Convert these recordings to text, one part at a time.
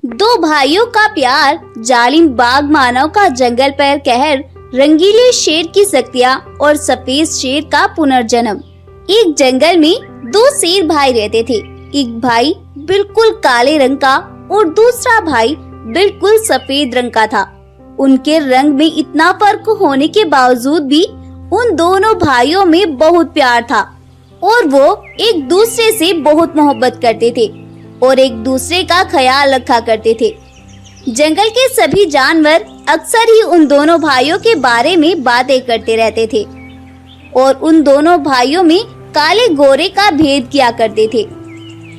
दो भाइयों का प्यार, जालिम बाघ मानव का जंगल पर कहर, रंगीले शेर की शक्तियाँ और सफेद शेर का पुनर्जन्म। एक जंगल में दो शेर भाई रहते थे। एक भाई बिल्कुल काले रंग का और दूसरा भाई बिल्कुल सफेद रंग का था। उनके रंग में इतना फर्क होने के बावजूद भी उन दोनों भाइयों में बहुत प्यार था और वो एक दूसरे से बहुत मोहब्बत करते थे और एक दूसरे का ख्याल रखा करते थे। जंगल के सभी जानवर अक्सर ही उन दोनों भाइयों के बारे में बातें करते रहते थे और उन दोनों भाइयों में काले गोरे का भेद किया करते थे।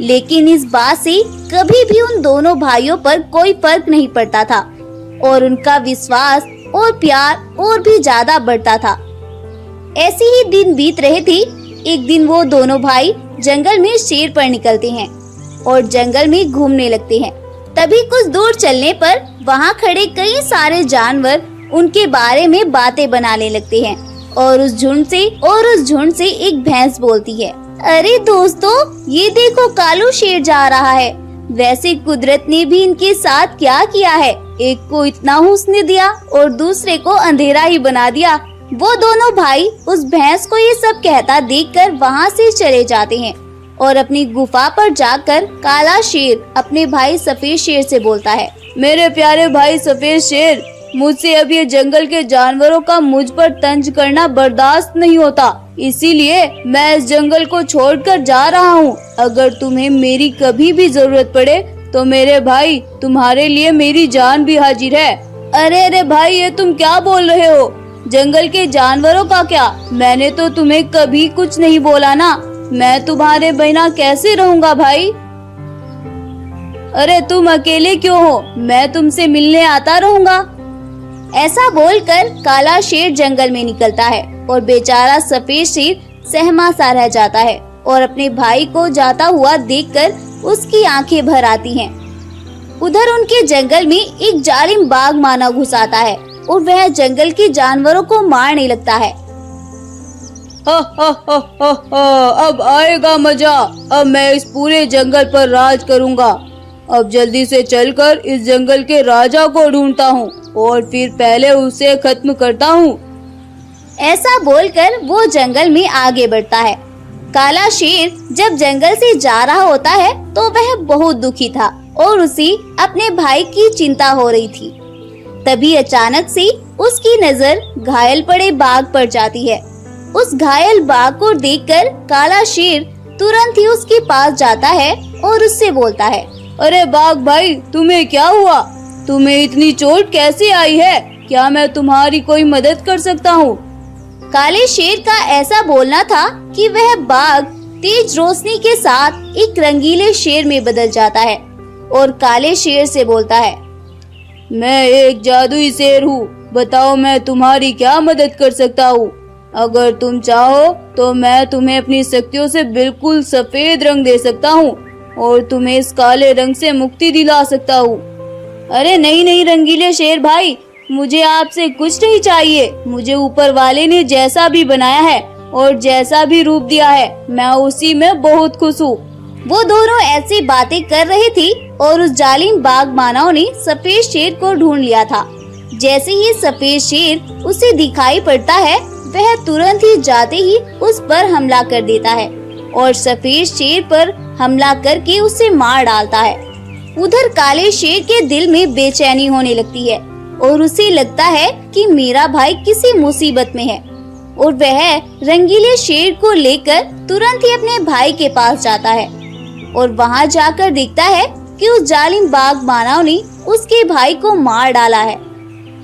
लेकिन इस बात से कभी भी उन दोनों भाइयों पर कोई फर्क नहीं पड़ता था और उनका विश्वास और प्यार और भी ज्यादा बढ़ता था। ऐसे ही दिन बीत रहे थे। एक दिन वो दोनों भाई जंगल में शेर पर निकलते हैं और जंगल में घूमने लगते हैं। तभी कुछ दूर चलने पर वहाँ खड़े कई सारे जानवर उनके बारे में बातें बनाने लगते हैं और उस झुंड से एक भैंस बोलती है, अरे दोस्तों, ये देखो कालू शेर जा रहा है। वैसे कुदरत ने भी इनके साथ क्या किया है, एक को इतना हुस्न दिया और दूसरे को अंधेरा ही बना दिया। वो दोनों भाई उस भैंस को ये सब कहता देखकर वहाँ से चले जाते हैं और अपनी गुफा पर जाकर काला शेर अपने भाई सफेद शेर से बोलता है, मेरे प्यारे भाई सफेद शेर, मुझसे अब ये जंगल के जानवरों का मुझ पर तंज करना बर्दाश्त नहीं होता, इसीलिए मैं इस जंगल को छोड़कर जा रहा हूँ। अगर तुम्हें मेरी कभी भी जरूरत पड़े तो मेरे भाई, तुम्हारे लिए मेरी जान भी हाजिर है। अरे भाई, ये तुम क्या बोल रहे हो? जंगल के जानवरों का क्या? मैंने तो तुम्हें कभी कुछ नहीं बोला ना। मैं तुम्हारे बिना कैसे रहूँगा भाई? अरे तुम अकेले क्यों हो? मैं तुमसे मिलने आता रहूँगा। ऐसा बोलकर काला शेर जंगल में निकलता है और बेचारा सफेद शेर सहमा सा रह जाता है और अपने भाई को जाता हुआ देखकर उसकी आंखें भर आती हैं। उधर उनके जंगल में एक जालिम बाघ मानव घुस आता है और वह जंगल के जानवरों को मारने लगता है। अब आएगा मजा। अब मैं इस पूरे जंगल पर राज करूंगा। अब जल्दी से चलकर इस जंगल के राजा को ढूंढता हूँ और फिर पहले उसे खत्म करता हूँ। ऐसा बोलकर वो जंगल में आगे बढ़ता है। काला शेर जब जंगल से जा रहा होता है तो वह बहुत दुखी था और उसे अपने भाई की चिंता हो रही थी। तभी अचानक से उसकी नजर घायल पड़े बाघ पर जाती है। उस घायल बाघ को देखकर काला शेर तुरंत ही उसके पास जाता है और उससे बोलता है, अरे बाघ भाई, तुम्हें क्या हुआ? तुम्हें इतनी चोट कैसे आई है? क्या मैं तुम्हारी कोई मदद कर सकता हूँ? काले शेर का ऐसा बोलना था कि वह बाघ तेज रोशनी के साथ एक रंगीले शेर में बदल जाता है और काले शेर से बोलता है, मैं एक जादुई शेर हूँ, बताओ मैं तुम्हारी क्या मदद कर सकता हूँ? अगर तुम चाहो तो मैं तुम्हें अपनी शक्तियों से बिल्कुल सफेद रंग दे सकता हूँ और तुम्हें इस काले रंग से मुक्ति दिला सकता हूँ। अरे नहीं रंगीले शेर भाई, मुझे आपसे कुछ नहीं चाहिए। मुझे ऊपर वाले ने जैसा भी बनाया है और जैसा भी रूप दिया है, मैं उसी में बहुत खुश हूँ। वो दोनों ऐसी बातें कर रहे थे और उस जालिम बाघ मानव ने सफेद शेर को ढूंढ लिया था। जैसे ही सफेद शेर उसे दिखाई पड़ता है, वह तुरंत ही जाते ही उस पर हमला कर देता है और सफेद शेर पर हमला करके उसे मार डालता है। उधर काले शेर के दिल में बेचैनी होने लगती है और उसे लगता है कि मेरा भाई किसी मुसीबत में है और वह रंगीले शेर को लेकर तुरंत ही अपने भाई के पास जाता है और वहां जाकर देखता है कि उस जालिम बाघ मानव ने उसके भाई को मार डाला है।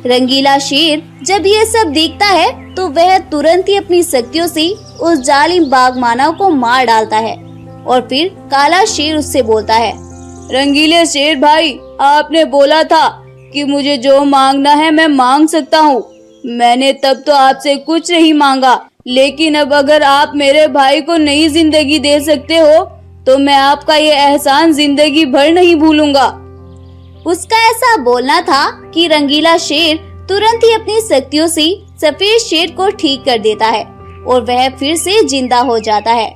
रंगीला शेर जब ये सब देखता है तो वह तुरंत ही अपनी शक्तियों से उस जालिम बाघ मानव को मार डालता है और फिर काला शेर उससे बोलता है, रंगीले शेर भाई, आपने बोला था कि मुझे जो मांगना है मैं मांग सकता हूँ। मैंने तब तो आपसे कुछ नहीं मांगा, लेकिन अब अगर आप मेरे भाई को नई जिंदगी दे सकते हो तो मैं आपका ये एहसान जिंदगी भर नहीं भूलूंगा। उसका ऐसा बोलना था कि रंगीला शेर तुरंत ही अपनी शक्तियों से सफेद शेर को ठीक कर देता है और वह फिर से जिंदा हो जाता है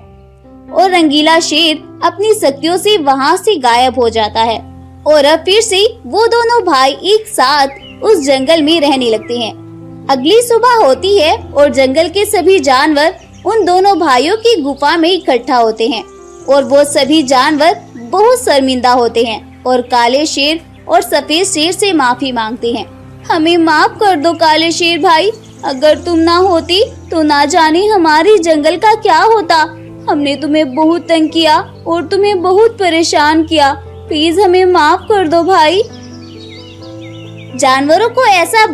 और रंगीला शेर अपनी शक्तियों से वहां से गायब हो जाता है और अब फिर से वो दोनों भाई एक साथ उस जंगल में रहने लगते हैं। अगली सुबह होती है और जंगल के सभी जानवर उन दोनों भाइयों की गुफा में इकट्ठा होते हैं और वो सभी जानवर बहुत शर्मिंदा होते हैं और काले शेर और सफेद शेर से माफी मांगते हैं। हमें माफ कर दो काले शेर भाई, अगर तुम ना होती तो ना जाने हमारे जंगल का क्या होता। हमने तुम्हें बहुत तंग किया और तुम्हें बहुत परेशान किया, प्लीज हमें माफ कर दो भाई। जानवरों को ऐसा